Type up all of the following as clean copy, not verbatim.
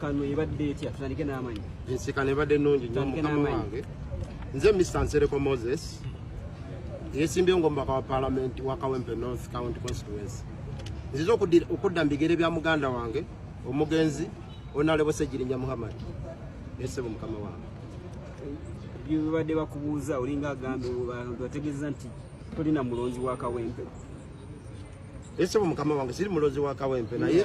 ensisinkano ebadde etya tutandike n'amanyi ensisinkano ebadde nnungi nnyo mukama wange nze Mr. Nsereko Moses yesimbyewo ng'omubaka wa Parliament wa Kawempe North County Constituency nzize okudda mu bigere bya muganda wange omugenzi Honorable Ssegirinya Muhammad yesebo mukama wange byobadde bakubuuza olinga agambe bategeeza nti tolina mulonzi wa Kawempe yesebo mukama wange siri mulonzi wa Kawempe naye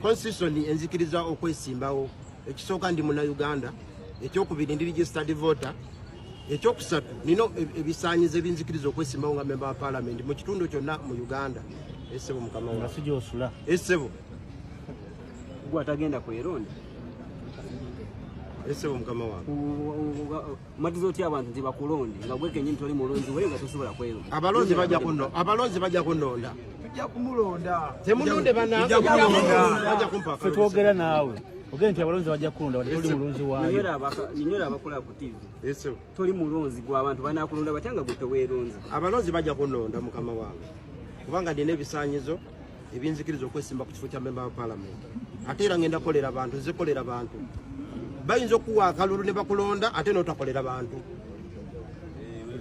constitution enzikiriza okwesimbawo ekisooka ndi muna Uganda ekyokubiri ndi registered voter ekyokusatu nino ebisaanyizo ebinzikiriza okwesimbawo nga member wa Parliament mu kitundu kyonna mu Uganda yesebo mukama wange ngasijja osula yesebo gwe atagenda kweronda yesebo mukama wange matizo otya abantu nti bakulonde nga gwe kenyini toli mulonzi we nga tosobola kweronda abalonzi bajja kunonda tujja kumulonda temulonde bajja kumpaka ffe twogera naawe ogenda nti abalonzi bajja kulonda toli mulonzi waayo nyonyola abakola ku TV yesebo toli mulonzi gw'abantu banakulonda batya nga gwe teweeronza abalonzi bajja kunonda mukama wange kubanga ndina ebisaanyizo ebinzikiriza okwesimba ku kifo kya member wa Parliament ate era ngenda kolera abantu nzikolera abantu bayinza okuwa akalulu ne bakulonda ate n'otakolera bantu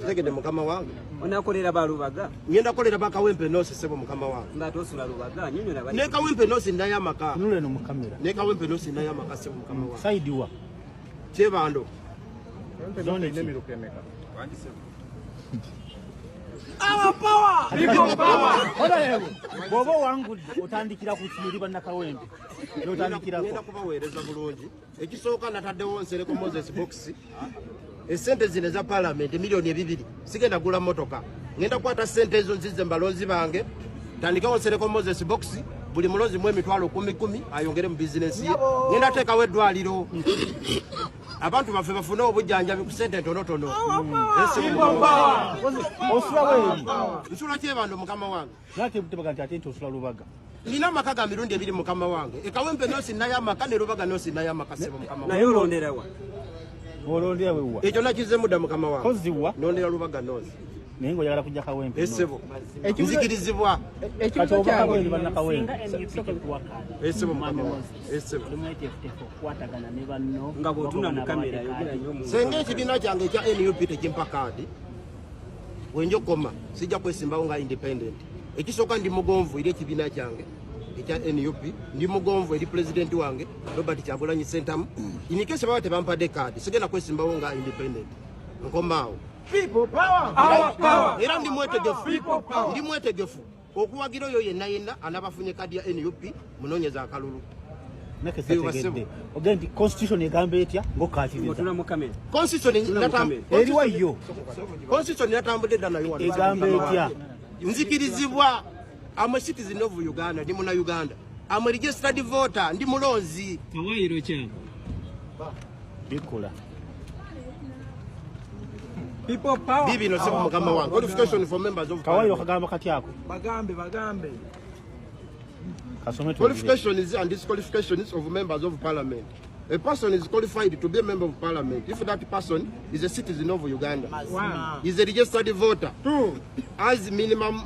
tegede mukama wange onakolera balubaga ngenda kolera bakawempe nosi sebo mukama wange ngatosula lubaga nyonyola bali ne kawempe nosi ndayo amaka nule no mukamera ne kawempe nosi ndayo amaka sebo mukama wange side wa kyebando zone nemiruka emeka wangi sebo Our power! People power! Honorable, bobo wangu otandikira ku kiri banna Kawempe. Otandikira ngenda kubaweereza bulungi. Ekisooka nataddewo Nsereko Moses box. Esente zine za Parliament milioni 2 sigenda gula motoka. Ngenda kwata sente ezo nzize mbalonzi bange. Tandikawo Nsereko Moses box. Buli mulozi mwe emitwalo 10 ayongere mu business ye. Ngenda teekawo eddwaliro. Abantu baffe bafuna obujjanjabi ku sente ntonotono. osula weeri. Nsula kyebando mukama wange. Nate butebaga nti ate nti osula lubaga. Nina amaka ga mirundi 2 mukama wange. Ekawempe nosi nayo amaka ne lubaga nosi nayo amaka sebo mukama wange. naye olonderawa Olondera wewa. Ekyo nakize mudda mukama wange. Koziwa. Nondera lubaga nosi. Naye ng'oyagala kujja Kawempe. Esebo. Nzikirizibwa. Ekibuzo kyange banna Kawempe. Esebo mukama wange. Esebo. nga bwotuna mu kamera yogera nnyo mu Senge ekibiina kyange ekya NUP tekimpa kaadi. Wenjo koma sijja kwesimbawo nga independent. Ekisooka ndi mugonvu eri ekibiina kyange ekya NUP ndi mugonvu eri president wange Robert Kyagulanyi Ssentamu. Inikese baba tebampadde kaadi sigenda kwesimbawo nga independent. Nkomaawo. People power! Our power! Era ndi mwetegefu okuwagira oyo yenna anabafunye kadi ya NUP munoonyeza akalulu. Nekesetegedde. Ogenda nti constitution egamba etya ng'okkaatiriza. bwotuna mu kamera Eriwa yo. Constitution natambudde dda nayo wano. Egamba etya. Nzikirizibwa I'm a citizen of Uganda ndi muna Uganda. I'm a registered voter ndi mulonzi. kawayiro kyabo Bikola. People power! Bibi no sebo mukama wange. Qualification for members of Kawayiro Parliament. kagamba katyako. Bagambe. Kasome tu. Qualifications and disqualifications of members of Parliament. A person is qualified to be a member of Parliament if that person is a citizen of Uganda. One. Is a registered voter. 2. Has minimum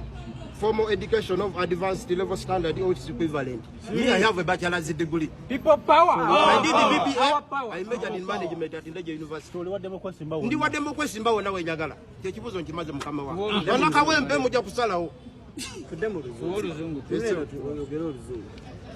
formal education of advanced level standard or its equivalent. Me, I have a bachelor's degree. People power! I did the Our BBA. power! I majored in management at Ndege University. Oliwaddemu kwesimba Ndi wonna. waddemu kwesimbawo nawe njagala. Kyekibuzo nkimaze mukama wange. Bonna Kawempe mujja kusalawo. tudde mu luzungu oyogera oluzungu